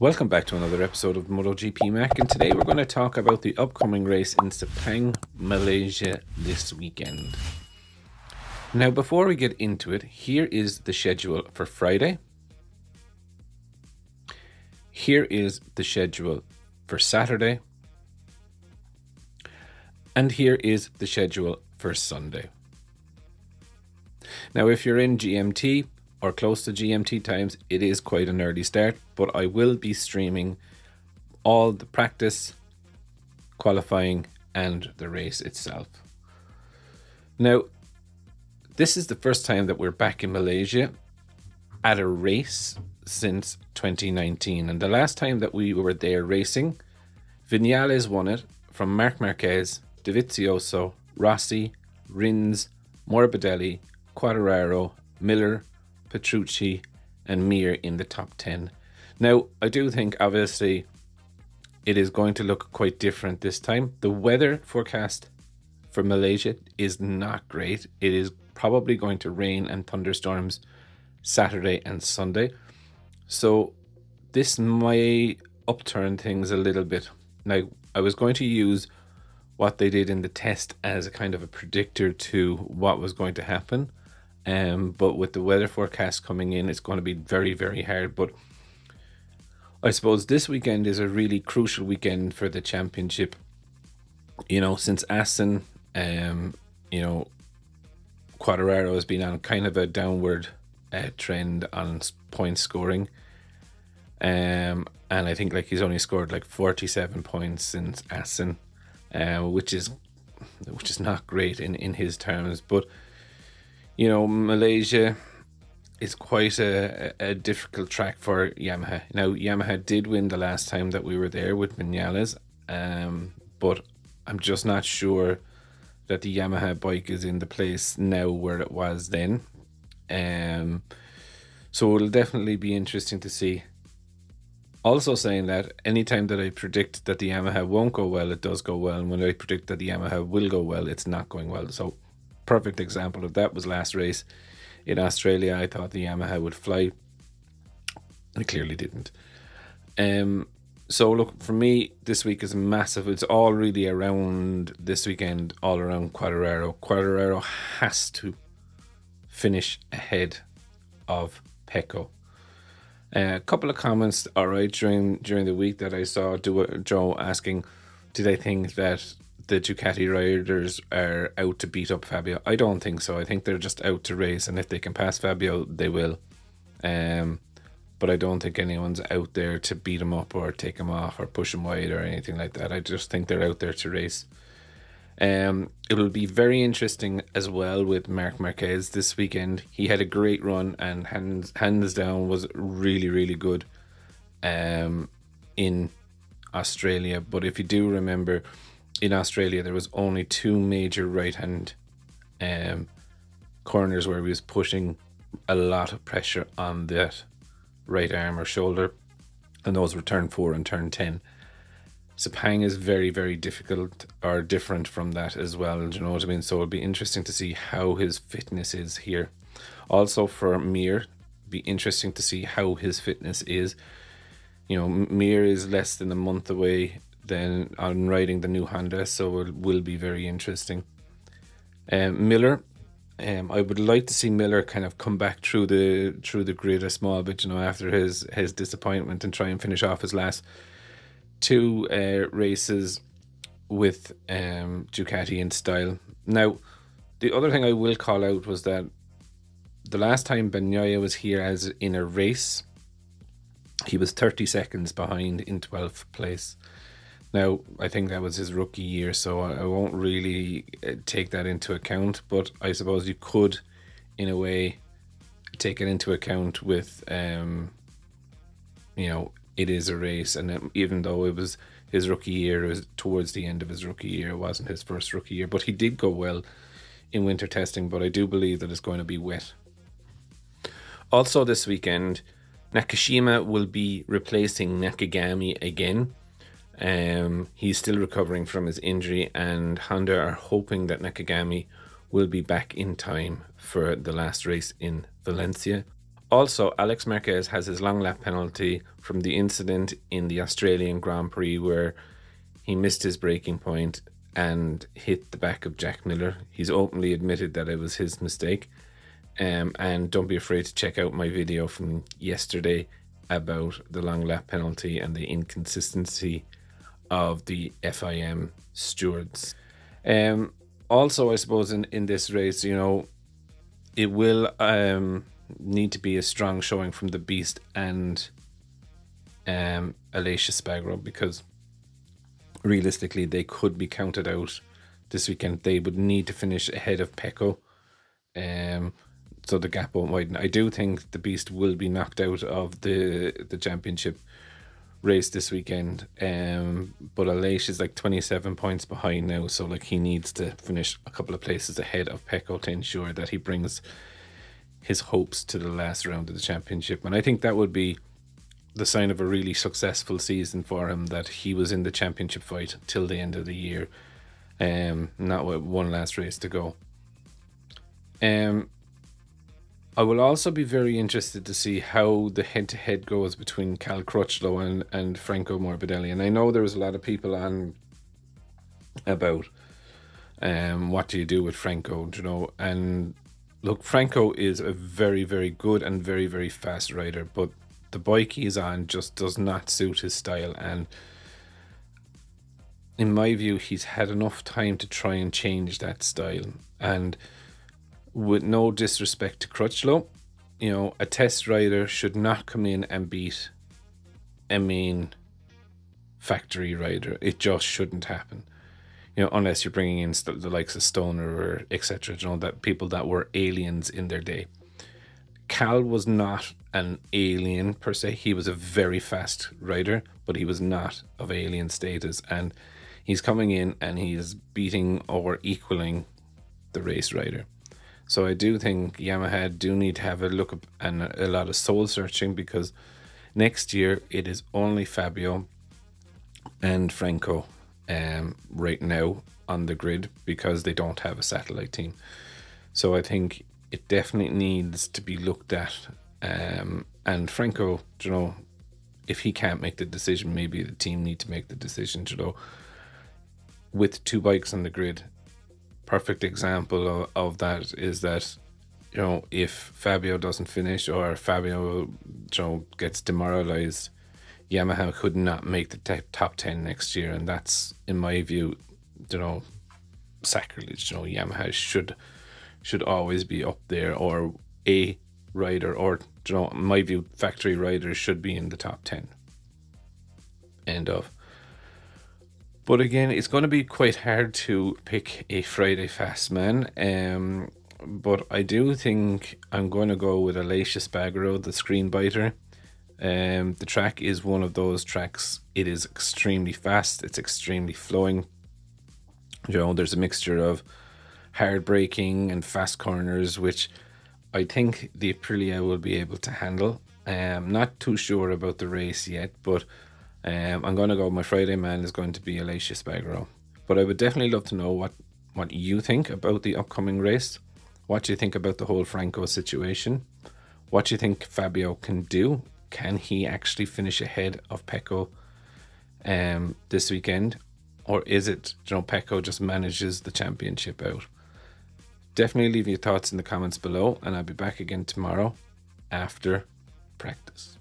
Welcome back to another episode of MotoGP Mac, and today we're going to talk about the upcoming race in Sepang, Malaysia this weekend. Now, before we get into it, here is the schedule for Friday. Here is the schedule for Saturday. And here is the schedule for Sunday. Now, if you're in GMT or close to GMT times, it is quite an early start, but I will be streaming all the practice, qualifying, and the race itself. Now, this is the first time that we're back in Malaysia at a race since 2019. And the last time that we were there racing, Viñales won it from Marc Marquez, Dovizioso, Rossi, Rins, Morbidelli, Quartararo, Miller, Petrucci, and Mir in the top 10. Now, I do think obviously it is going to look quite different this time. The weather forecast for Malaysia is not great. It is probably going to rain and thunderstorms Saturday and Sunday. So this may upturn things a little bit. Now, I was going to use what they did in the test as a kind of a predictor to what was going to happen. But with the weather forecast coming in, it's going to be very, very hard. But I suppose this weekend is a really crucial weekend for the championship. You know, since Assen, Quartararo has been on kind of a downward trend on point scoring. And I think like he's only scored like 47 points since Assen, which is not great in his terms. But you know, Malaysia is quite a difficult track for Yamaha. Now, Yamaha did win the last time that we were there with Viñales, but I'm just not sure that the Yamaha bike is in the place now where it was then. So it'll definitely be interesting to see. Also saying that anytime that I predict that the Yamaha won't go well, it does go well. And when I predict that the Yamaha will go well, it's not going well. So perfect example of that was last race in Australia. I thought the Yamaha would fly. It clearly didn't. So look, for me, this week is massive. It's all really around this weekend, all around Quartararo. Quartararo has to finish ahead of Pecco. A couple of comments, all right, during the week that I saw Joe asking, did I think that the Ducati riders are out to beat up Fabio? I don't think so. I think they're just out to race, and if they can pass Fabio, they will. But I don't think anyone's out there to beat him up or take him off or push him wide or anything like that. I just think they're out there to race. It will be very interesting as well with Marc Marquez this weekend. He had a great run, and hands down was really, really good in Australia. But if you do remember, in Australia there was only two major right-hand corners where he was pushing a lot of pressure on that right arm or shoulder, and those were turn 4 and turn 10. Sepang is very, very difficult or different from that as well, do you know what I mean? So it'll be interesting to see how his fitness is here. Also for Mir, be interesting to see how his fitness is. You know, Mir is less than a month away then on riding the new Honda, so it will be very interesting. Miller, I would like to see Miller kind of come back through the grid a small bit, you know, after his disappointment, and try and finish off his last two races with Ducati in style. Now, the other thing I will call out was that the last time Bagnaia was here as in a race, he was 30 seconds behind in 12th place. Now, I think that was his rookie year, so I won't really take that into account, but I suppose you could, in a way, take it into account with, you know, it is a race, and even though it was his rookie year, it was towards the end of his rookie year, it wasn't his first rookie year, but he did go well in winter testing, but I do believe that it's going to be wet. Also this weekend, Nakashima will be replacing Nakagami again. He's still recovering from his injury, and Honda are hoping that Nakagami will be back in time for the last race in Valencia. Also, Alex Marquez has his long lap penalty from the incident in the Australian Grand Prix where he missed his braking point and hit the back of Jack Miller. He's openly admitted that it was his mistake. And don't be afraid to check out my video from yesterday about the long lap penalty and the inconsistency of the FIM stewards. Also, I suppose in this race, you know, it will need to be a strong showing from the Beast and Alicia Spargo, because realistically they could be counted out this weekend. They would need to finish ahead of Pecco, so the gap won't widen. I do think the Beast will be knocked out of the championship race this weekend, but Alicia is like 27 points behind now, so like he needs to finish a couple of places ahead of Pecco to ensure that he brings his hopes to the last round of the championship. And I think that would be the sign of a really successful season for him, that he was in the championship fight till the end of the year, not with one last race to go. I will also be very interested to see how the head-to-head goes between Cal Crutchlow and Franco Morbidelli. And I know there was a lot of people on about what do you do with Franco, you know. And look, Franco is a very, very good and very, very fast rider, but the bike he's on just does not suit his style. And in my view, he's had enough time to try and change that style. And with no disrespect to Crutchlow, you know, a test rider should not come in and beat a main factory rider. It just shouldn't happen, you know, unless you're bringing in the likes of Stoner or etc. You know, that people that were aliens in their day. Cal was not an alien per se. He was a very fast rider, but he was not of alien status. And he's coming in and he's beating or equaling the race rider. So I do think Yamaha do need to have a look up and a lot of soul searching, because next year it is only Fabio and Franco right now on the grid, because they don't have a satellite team. So I think it definitely needs to be looked at. And Franco, you know, if he can't make the decision, maybe the team need to make the decision, you know, with two bikes on the grid. Perfect example of that is that, you know, if Fabio doesn't finish or Fabio, you know, gets demoralized, Yamaha could not make the top 10 next year. And that's, in my view, you know, sacrilege. You know, Yamaha should always be up there, or a rider, or, you know, in my view, factory riders should be in the top 10. End of. But again, it's going to be quite hard to pick a Friday fast man. But I do think I'm going to go with Alicia Spargo, the screen biter. The track is one of those tracks. It is extremely fast. It's extremely flowing. You know, there's a mixture of hard braking and fast corners, which I think the Aprilia will be able to handle. Not too sure about the race yet, but I'm going to go, my Friday man is going to be Alicia Spargo. But I would definitely love to know what you think about the upcoming race. What do you think about the whole Franco situation? What do you think Fabio can do? Can he actually finish ahead of Pecco this weekend? Or is it, you know, Pecco just manages the championship out? Definitely leave your thoughts in the comments below, and I'll be back again tomorrow after practice.